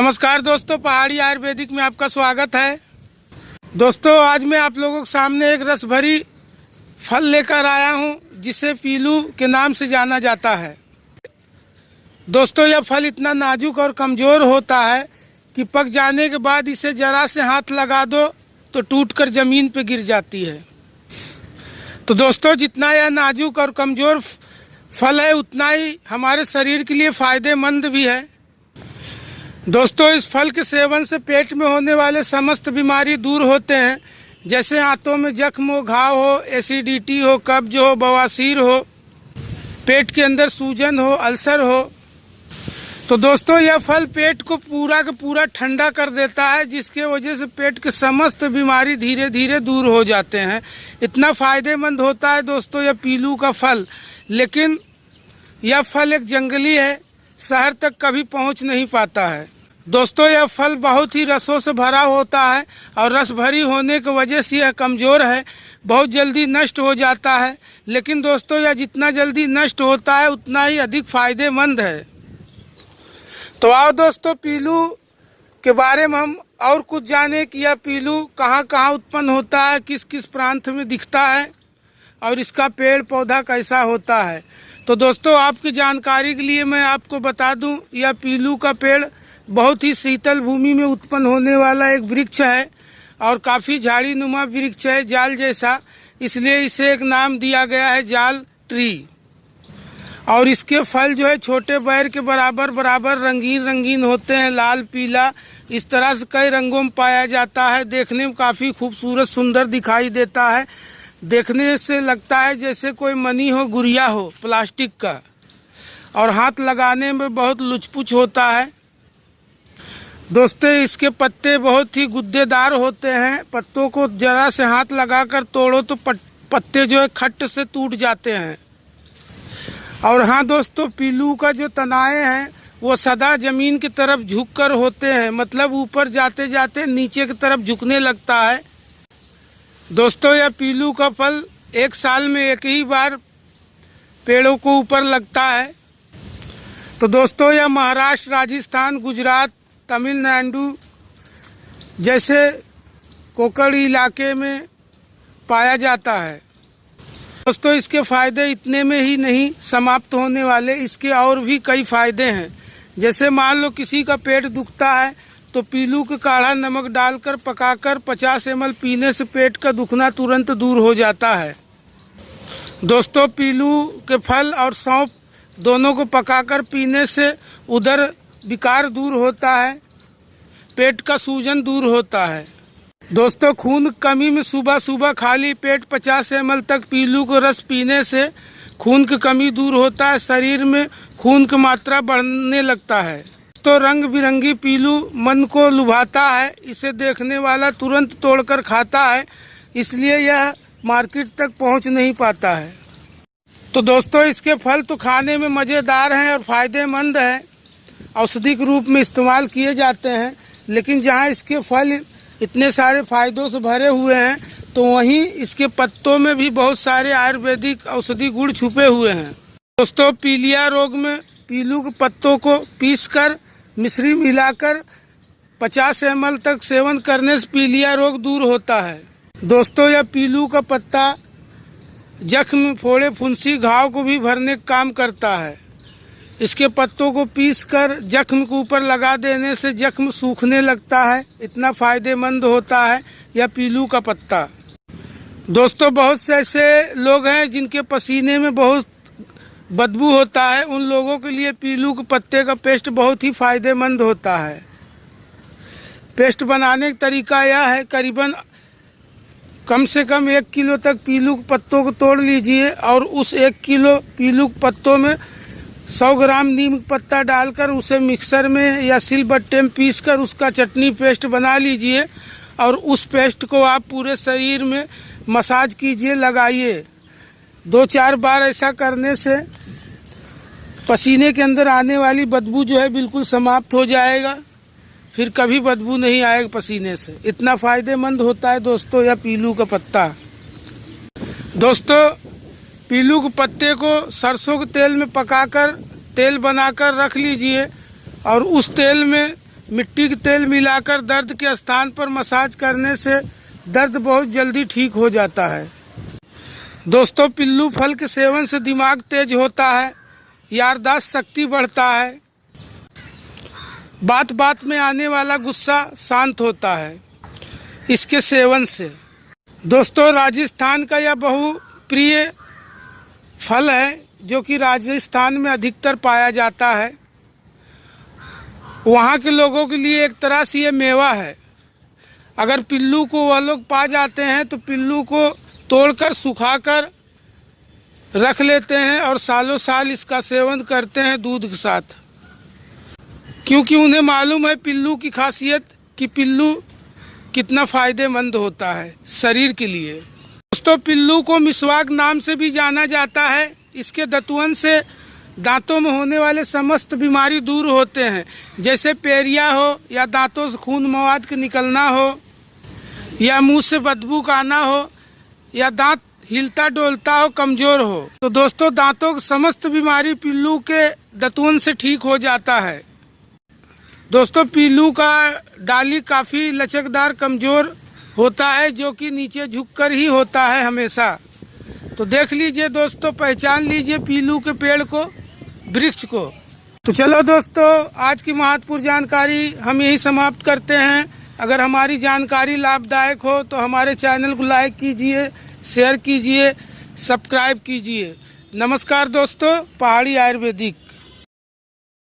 नमस्कार दोस्तों, पहाड़ी आयुर्वेदिक में आपका स्वागत है। दोस्तों, आज मैं आप लोगों के सामने एक रस भरी फल लेकर आया हूं, जिसे पीलू के नाम से जाना जाता है। दोस्तों, यह फल इतना नाजुक और कमज़ोर होता है कि पक जाने के बाद इसे जरा से हाथ लगा दो तो टूटकर ज़मीन पर गिर जाती है। तो दोस्तों, जितना यह नाजुक और कमज़ोर फल है, उतना ही हमारे शरीर के लिए फ़ायदेमंद भी है। दोस्तों, इस फल के सेवन से पेट में होने वाले समस्त बीमारी दूर होते हैं, जैसे आंतों में जख्म हो, घाव हो, एसिडिटी हो, कब्ज हो, बवासीर हो, पेट के अंदर सूजन हो, अल्सर हो। तो दोस्तों, यह फल पेट को पूरा का पूरा ठंडा कर देता है, जिसके वजह से पेट के समस्त बीमारी धीरे धीरे दूर हो जाते हैं। इतना फ़ायदेमंद होता है दोस्तों यह पीलू का फल। लेकिन यह फल एक जंगली है, शहर तक कभी पहुंच नहीं पाता है। दोस्तों, यह फल बहुत ही रसों से भरा होता है और रस भरी होने की वजह से यह कमज़ोर है, बहुत जल्दी नष्ट हो जाता है। लेकिन दोस्तों, यह जितना जल्दी नष्ट होता है उतना ही अधिक फ़ायदेमंद है। तो आओ दोस्तों, पीलू के बारे में हम और कुछ जाने कि यह पीलू कहाँ कहाँ उत्पन्न होता है, किस किस प्रांत में दिखता है और इसका पेड़ पौधा कैसा होता है। तो दोस्तों, आपकी जानकारी के लिए मैं आपको बता दूं, यह पीलू का पेड़ बहुत ही शीतल भूमि में उत्पन्न होने वाला एक वृक्ष है और काफ़ी झाड़ी नुमा वृक्ष है, जाल जैसा, इसलिए इसे एक नाम दिया गया है, जाल ट्री। और इसके फल जो है छोटे बैर के बराबर बराबर रंगीन रंगीन होते हैं, लाल पीला, इस तरह से कई रंगों में पाया जाता है। देखने में काफ़ी खूबसूरत सुंदर दिखाई देता है। देखने से लगता है जैसे कोई मनी हो, गुड़िया हो प्लास्टिक का, और हाथ लगाने में बहुत लुचपुच होता है। दोस्तों, इसके पत्ते बहुत ही गुद्देदार होते हैं। पत्तों को जरा से हाथ लगाकर तोड़ो तो पत्ते जो है खट्ट से टूट जाते हैं। और हाँ दोस्तों, पीलू का जो तनाएं हैं वो सदा जमीन की तरफ झुककर होते हैं, मतलब ऊपर जाते जाते नीचे की तरफ झुकने लगता है। दोस्तों, यह पीलू का फल एक साल में एक ही बार पेड़ों को ऊपर लगता है। तो दोस्तों, यह महाराष्ट्र, राजस्थान, गुजरात, तमिलनाडु जैसे कोकण इलाके में पाया जाता है। दोस्तों, इसके फ़ायदे इतने में ही नहीं समाप्त होने वाले, इसके और भी कई फ़ायदे हैं। जैसे मान लो किसी का पेट दुखता है तो पीलू के काढ़ा नमक डालकर पकाकर 50 ml पीने से पेट का दुखना तुरंत दूर हो जाता है। दोस्तों, पीलू के फल और सौंफ दोनों को पकाकर पीने से उदर विकार दूर होता है, पेट का सूजन दूर होता है। दोस्तों, खून कमी में सुबह सुबह खाली पेट 50 ml तक पीलू को रस पीने से खून की कमी दूर होता है, शरीर में खून की मात्रा बढ़ने लगता है। तो रंग बिरंगी पीलू मन को लुभाता है, इसे देखने वाला तुरंत तोड़कर खाता है, इसलिए यह मार्केट तक पहुंच नहीं पाता है। तो दोस्तों, इसके फल तो खाने में मज़ेदार हैं और फ़ायदेमंद हैं, औषधि के रूप में इस्तेमाल किए जाते हैं। लेकिन जहां इसके फल इतने सारे फायदों से भरे हुए हैं, तो वहीं इसके पत्तों में भी बहुत सारे आयुर्वेदिक औषधि गुण छुपे हुए हैं। दोस्तों, पीलिया रोग में पीलू के पत्तों को पीसकर मिश्री मिलाकर 50 ml तक सेवन करने से पीलिया रोग दूर होता है। दोस्तों, यह पीलू का पत्ता जख्म, फोड़े, फुंसी, घाव को भी भरने का काम करता है। इसके पत्तों को पीसकर जख्म के ऊपर लगा देने से जख्म सूखने लगता है, इतना फ़ायदेमंद होता है यह पीलू का पत्ता। दोस्तों, बहुत से ऐसे लोग हैं जिनके पसीने में बहुत बदबू होता है, उन लोगों के लिए पीलू के पत्ते का पेस्ट बहुत ही फ़ायदेमंद होता है। पेस्ट बनाने का तरीका यह है, करीबन कम से कम 1 किलो तक पीलू के पत्तों को तोड़ लीजिए और उस 1 किलो पीलू के पत्तों में 100 ग्राम नीम का पत्ता डालकर उसे मिक्सर में या सिलबट्टे में पीसकर उसका चटनी पेस्ट बना लीजिए और उस पेस्ट को आप पूरे शरीर में मसाज कीजिए, लगाइए। 2-4 बार ऐसा करने से पसीने के अंदर आने वाली बदबू जो है बिल्कुल समाप्त हो जाएगा, फिर कभी बदबू नहीं आएगा पसीने से। इतना फ़ायदेमंद होता है दोस्तों यह पीलू का पत्ता। दोस्तों, पीलू के पत्ते को सरसों के तेल में पकाकर तेल बनाकर रख लीजिए और उस तेल में मिट्टी के तेल मिलाकर दर्द के स्थान पर मसाज करने से दर्द बहुत जल्दी ठीक हो जाता है। दोस्तों, पिल्लू फल के सेवन से दिमाग तेज होता है, याददाश्त शक्ति बढ़ता है, बात बात में आने वाला गुस्सा शांत होता है इसके सेवन से। दोस्तों, राजस्थान का यह बहुप्रिय फल है जो कि राजस्थान में अधिकतर पाया जाता है। वहाँ के लोगों के लिए एक तरह से ये मेवा है। अगर पिल्लू को वह लोग पा जाते हैं तो पिल्लू को तोड़कर सुखाकर रख लेते हैं और सालों साल इसका सेवन करते हैं दूध के साथ, क्योंकि उन्हें मालूम है पिल्लू की खासियत कि पिल्लू कितना फ़ायदेमंद होता है शरीर के लिए। दोस्तों, पिल्लू को मिसवाक नाम से भी जाना जाता है। इसके दतुअन से दांतों में होने वाले समस्त बीमारी दूर होते हैं, जैसे पेरिया हो या दांतों से खून मवाद के निकलना हो या मुंह से बदबू का आना हो या दांत हिलता डोलता हो, कमज़ोर हो। तो दोस्तों, दांतों की समस्त बीमारी पिल्लू के दतुअन से ठीक हो जाता है। दोस्तों, पिल्लू का डाली काफ़ी लचकदार कमज़ोर होता है, जो कि नीचे झुककर ही होता है हमेशा। तो देख लीजिए दोस्तों, पहचान लीजिए पिल्लू के पेड़ को, वृक्ष को। तो चलो दोस्तों, आज की महत्वपूर्ण जानकारी हम यही समाप्त करते हैं। अगर हमारी जानकारी लाभदायक हो तो हमारे चैनल को लाइक कीजिए, शेयर कीजिए, सब्सक्राइब कीजिए। नमस्कार दोस्तों, पहाड़ी आयुर्वेदिक।